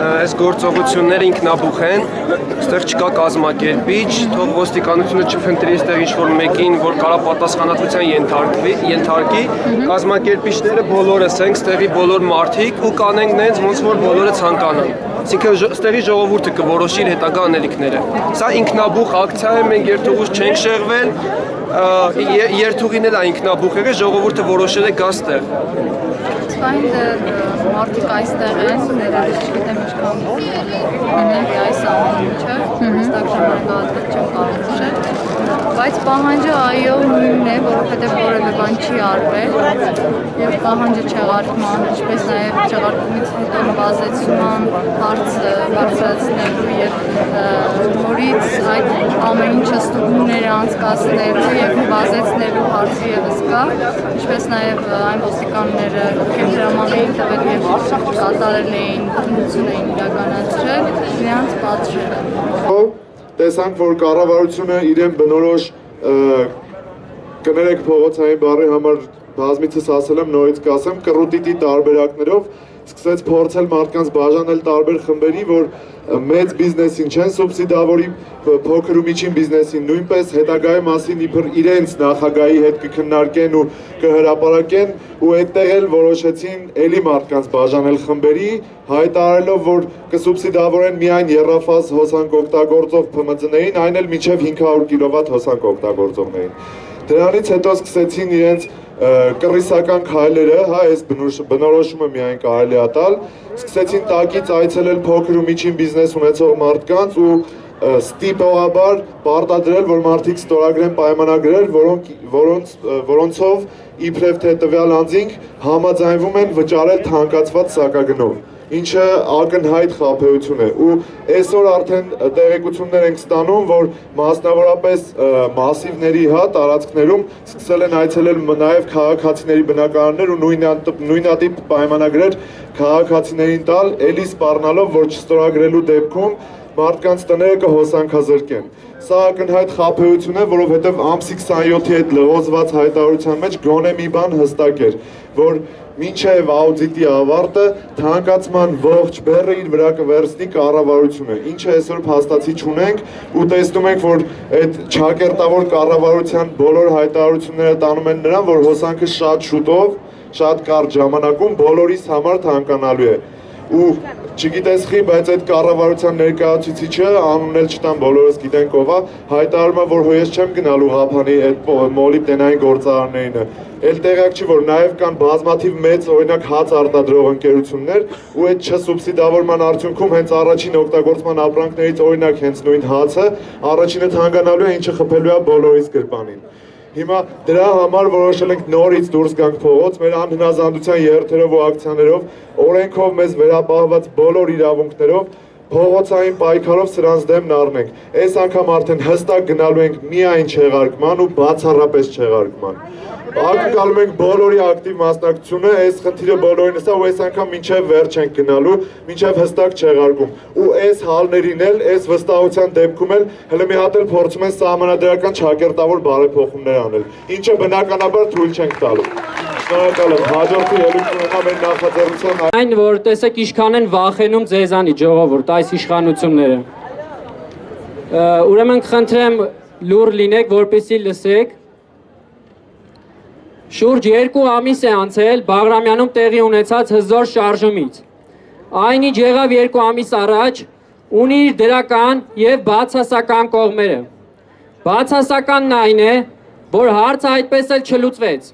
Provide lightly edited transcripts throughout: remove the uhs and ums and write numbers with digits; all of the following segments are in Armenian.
այս գործողությունները ինքնաբուխ են, այստեղ չկա կազմակերպիչ, թող ոստիկանությունը չփնտրի այստեղ ինչ-որ մեկին, որ կարող պատասխանատվության ենթարկի, կազմակերպիչները բոլորս ենք, այստեղի բոլոր մարդիկ ու կանենք նենց ոնց որ բոլորը ցանկանան։ Այսինքն այստեղի ժողովուրդը կորոշի իր հետագա անելիքները։ Սա ինքնաբուխ ակցիա է, մենք երթուղուց չենք շեղվել, երթուղին էլ է ինքնաբուխ եղել, ժողովուրդը որոշել է գա ստեղ։ Այն մարդիկ այստեղ են, ներառից չգիտեմ ինչքան մենենք այս ամենը, հստակ ժամանակահատված չեմ կարող նշել, բայց պահանջը այո նույնն է, որովհետև որևէ բան չի արվել եւ պահանջը չեղարկման, ինչպես նաեւ չեղարկումից հետո նվազեցման հարցը բարձրացնելու եւ նորից այդ ամեն ինչը ստուգումները անցկացնելու եւ նվազեցնելու հարցը եւս կա, ինչպես նաեւ այն ոստիկանները, ովքեր հրամանային տվել եւ կատարել էին, քննություն էին իրականացրել, նրանց պատժելը։ Տեսանք, որ կառավարությունը իրեն բնորոշ կներեք փողոցային բառի համար բազմիցս ասել եմ, նորից կասեմ, կռուտիտի տարբերակներով սկսեց փորձել մարդկանց բաժանել տարբեր խմբերի, որ մեծ բիզնեսին չեն սուբսիդավորի, փոքր ու միջին բիզնեսին նույնպես, հետագայի մասին իբր իրենց նախագահի հետ կքննարկեն ու կհրապարակեն ու այդտեղ էլ որոշեցին էլի մարդկանց բաժանել խմբերի, հայտարարելով, որ կսուբսիդավորեն միայն եռաֆազ հոսանք օգտագործող ՓՄԾ-ներին, այն էլ մինչև 500 կՎտ հոսանք օգտագործողներին։ Դրանից հետո սկսեցին իրենց կռիսական քայլերը, այս բնորոշումը միայն կարելի է տալ, սկսեցին տակից այցելել փոքր ու միջին բիզնես ունեցող մարդկանց ու ստիպողաբար պարտադրել, որ մարդիկ ստորագրեն պայմանագրեր, որոնցով իբրև թե տվյալ անձինք համաձայնվում են վճարել թանկացված սակագնով, ինչը ակնհայտ խաբեություն է ու այսօր արդեն տեղեկություններ ենք ստանում, որ մասնավորապես մասիվների տարածքներում սկսել են այցելել նաև քաղաքացիների բնակարաններ ու նույնատիպ պայմանագրեր քաղաքացիներին տալ, էլի սպառնալով, որ չստորագրելու դեպքում մարդկանց տները կհոսանքազրկեն։ Սա ակնհայտ խաբեություն է, որովհետև ամսի 27-ի հետ լղոզված հայտարարության մեջ գոնե մի բան հստակ էր, որ մինչև աուդիտի ավարտը թանկացման ողջ բեռը իր վրա կվերցնի կառավարությունը, ինչը այսօր փաստացի չունենք ու տեսնում ենք, որ այդ ճակերտավոր կառավարության բոլոր հայտարարությունները տանում են նրան, որ հոսանքը շատ շուտով, շատ կարճ ժամանակում բոլորիս համար թանկանալու է ու չգիտես խի, բայց այդ կառավարության ներկայացուցիչը, անունն էլ չտամ, բոլորս գիտենք ով է, հայտարարում է, որ հոյես չեմ գնալու Հափանի այդ մոլիբդենային գործարաններինը։ Էլ տեղյակ չի, որ նաև կան բազմաթիվ մեծ, օրինակ հաց արտադրող ընկերություններ ու այդ չսուբսիդավորման արդյունքում հենց առաջին օգտագործման ապրանքներից օրինակ հենց նույն հացը առաջինը թանկանալու է, ինչը խփելու է բոլորիս գրպանին։ Հիմա դրա համար որոշել ենք նորից դուրս գանք փողոց, մեր անհնազանդության երթերով ու ակցիաներով, օրենքով մեզ վերապահված բոլոր իրավունքներով, փողոցային պայքարով սրանց դեմն առնենք։ Այս անգամ արդեն հստակ գնալու ենք միայն չեղարկման ու բացառապես չեղարկման։ Ակնկալում ենք բոլորի ակտիվ մասնակցությունը, այս խնդիրը բոլորինս է ու այս անգամ մինչև վերջ ենք գնալու, մինչև հստակ չեղարկում։ Ու այս հալներին էլ, այս վստահության դեպքում էլ հələ մի հատ էլ փորձում են սահմանադրական ճակերտավոր բարեփոխումներ անել, ինչը բնականաբար թույլ չենք տալու։ Շնորհակալ եմ, հաջորդի ելույթ ունենա մեր նախաձեռնության այն, որ տեսեք ինչքան են վախենում ձեզանից ժողովուրդ այս իշխանությունները։ Ուրեմն խնդրեմ լուր լինեք, որպեսզի լսեք։ Շուրջ 2 ամիս է անցել Բաղրամյանում տեղի ունեցած հզոր շարժումից։ Այն ինչ եղավ 2 ամիս առաջ, ունի իր դրական եւ բացասական կողմերը։ Բացասականն այն է, որ հարցը այդպես էլ չլուծվեց։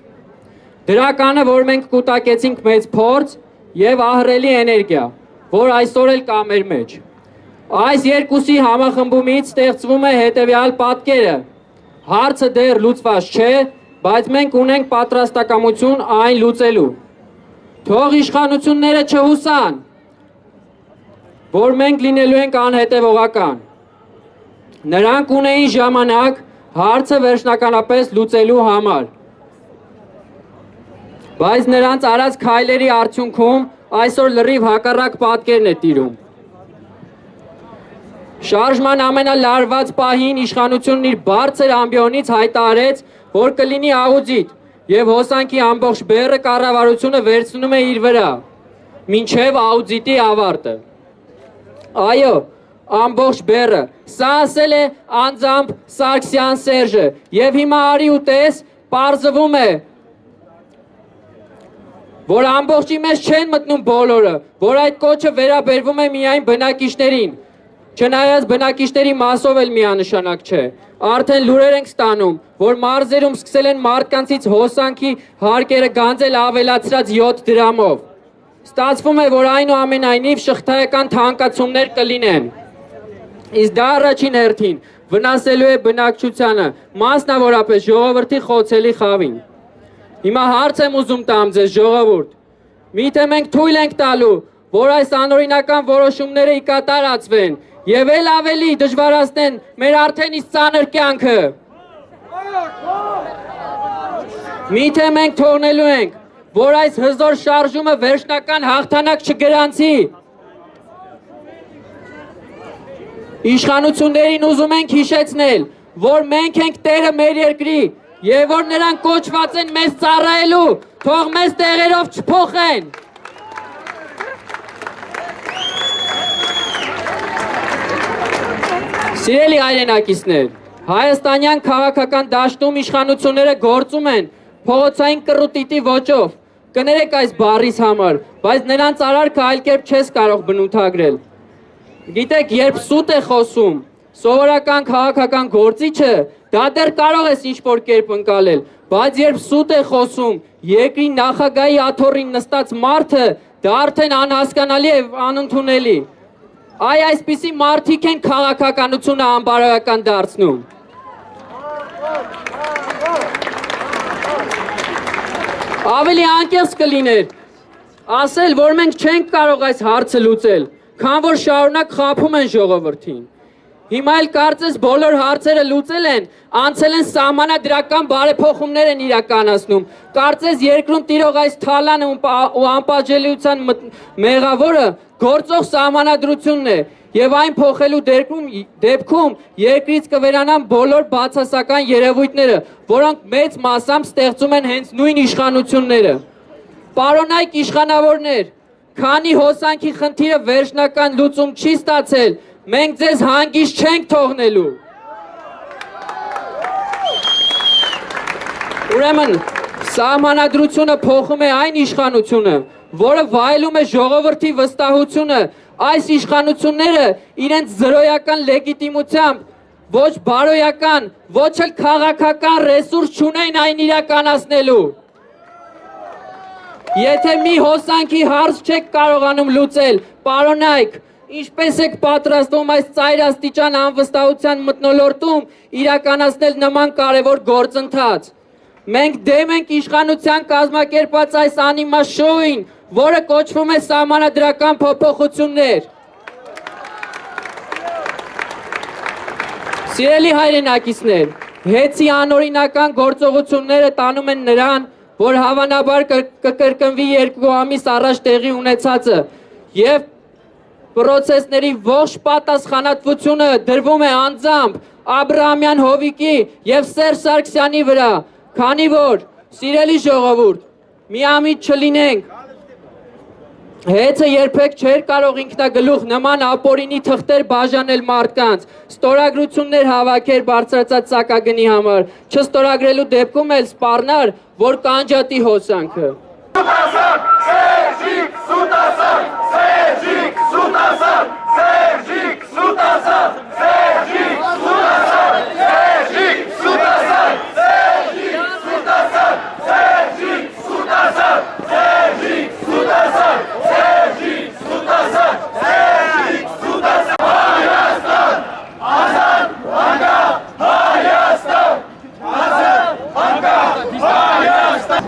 Դրականը, որ մենք կուտակեցինք մեծ փորձ եւ ահռելի էներգիա, որ այսօր էլ կա մեր մեջ։ Այս երկուսի համախմբումից ստեղծվում է հետեւյալ պատկերը։ Հարցը դեռ լուծված չէ, բայց մենք ունենք պատրաստակամություն այն լուծելու։ Թող իշխանությունները չհուսան, որ մենք լինելու ենք անհետևողական։ Նրանք ունեին ժամանակ հարցը վերջնականապես լուծելու համար։ Բայց նրանց արած քայլերի արդյունքում այսօր լրիվ հակառակ պատկերն է տիրում։ Շարժման ամենալարված պահին իշխանությունն իր բարձր ամբիոնից հայտարարեց, որ կլինի աուդիտ եւ հոսանքի ամբողջ բեռը կառավարությունը վերցնում է իր վրա, մինչեւ աուդիտի ավարտը։ Այո, ամբողջ բեռը։ Սա ասել է անձամբ Սարգսյան Սերժը։ Եվ հիմա արի ու տես, պարզվում է, որ ամբողջի մեջ չեն մտնում բոլորը, որ այդ կոչը վերաբերվում է միայն բնակիչներին։ Չնայած բնակիչների մասով էլ միանշանակ չէ։ Արդեն լուրեր ենք ստանում, որ մարզերում սկսել են մարդկանցից հոսանքի հարկերը գանձել ավելացրած 7 դրամով։ Ստացվում է, որ այնուամենայնիվ շղթայական թանկացումներ կլինեն։ Իսկ դա առաջին հերթին վնասելու է բնակչությանը, մասնավորապես ժողովրդի խոցելի խավին։ Հիմա հարց եմ ուզում տամ ձեզ, ժողովուրդ։ Միթե մենք թույլ ենք տալու, որ այս անօրինական որոշումները ի կատարածվեն եւ էլ ավելի դժվարացնեն մեր արդեն իսկ ծանր կյանքը։ Միթե մենք թողնելու ենք, որ այս հզոր շարժումը վերջնական հաղթանակ չգրանցի։ Իշխանություններին ուզում ենք հիշեցնել, որ մենք ենք տերը մեր երկրի եւ որ նրանք կոչված են մեզ ծառայելու, թող մեզ տեղերով չփոխեն։ Սիրելի հայրենակիցներ, հայաստանյան քաղաքական դաշտում իշխանությունները գործում են փողոցային կռուտիտի ոճով։ Կներեք այս բառիս համար, բայց նրանց արարքը այլ կերպ չես կարող բնութագրել։ Գիտեք, երբ սուտ է խոսում, սովորական քաղաքական գործիչը, դա դեռ կարող ես ինչ-որ կերպ ընկալել, բայց երբ սուտ է խոսում, երկրի նախագահի աթոռին նստած մարդը, դա արդեն անհասկանալի է, անընդունելի։ Այ այսպիսի մարդիկ են քաղաքականությունը անբարոյական դարձնում։ Ավելի անկեղծ կլիներ ասել, որ մենք չենք կարող այս հարցը լուծել, քան որ շարունակ խաբում են ժողովրդին։ Հիմա էլ կարծես բոլոր հարցերը լուծել են, անցել են սահմանադրական բարեփոխումներ են իրականացնում։ Կարծես երկրում տիրող այս թալանը ու անպատժելիության մեղավորը գործող սահմանադրությունն է, եւ այն փոխելու դեպքում երկրից կվերանան բոլոր բացասական երևույթները, որոնք մեծ մասամբ ստեղծում են հենց նույն իշխանությունները։ Պարոնայք իշխանավորներ, քանի հոսանքի խնդիրը վերջնական լուծում չի ստացել, մենք ձեզ հանգիստ չենք թողնելու։ Ուրեմն, սահմանադրությունը փոխում է այն իշխանությունը, որը վայելում է ժողովրդի վստահությունը, այս իշխանությունները իրենց զրոյական լեգիտիմությամբ ոչ բարոյական, ոչ էլ քաղաքական ռեսուրս չունեն այն իրականացնելու։ Եթե մի հոսանքի հարց չեք կարողանում լուծել, պարոնայք, ինչպես եք պատրաստվում այս ծայրաստիճան անվստահության մթնոլորտում իրականացնել նման կարևոր գործընթաց։ Մենք դեմ ենք իշխանության կազմակերպած այս անիմաշոուին, որը կոչվում է սահմանադրական փոփոխություններ։ Սիրելի հայրենակիցներ, հեծի անօրինական գործողությունները տանում են նրան, որ հավանաբար կկրկնվի 2 ամիս առաջ տեղի ունեցածը եւ պրոցեսների ողջ պատասխանատվությունը դրվում է անձամբ Աբրահամյան Հովիկի եւ Սերժ Սարգսյանի վրա, քանի որ, սիրելի ժողովուրդ, միամիտ չլինենք, հեծը երբեք չէր կարող ինքնագլուխ նման ապօրինի թղթեր բաժանել մարդկանց, ստորագրություններ հավաքեր բարձրացած սակագնի համար, չստորագրելու դեպքում էլ սպառնար, որ կանջատի հոսանքը։ Սերժիկ Սուտասան, Սերժիկ Սուտասան, Սերժիկ Սուտասան, Սերժիկ Սուտասան, Սերժիկ Սուտասան, Սերժիկ Սուտասան, Սերժիկ Սուտասան, Սերժիկ Սուտասան, Սերժիկ Սուտասան, Սերժիկ Սուտասան, Հայաստան, ազատ, անկախ, Հայաստան, ազատ, անկախ, Հայաստան։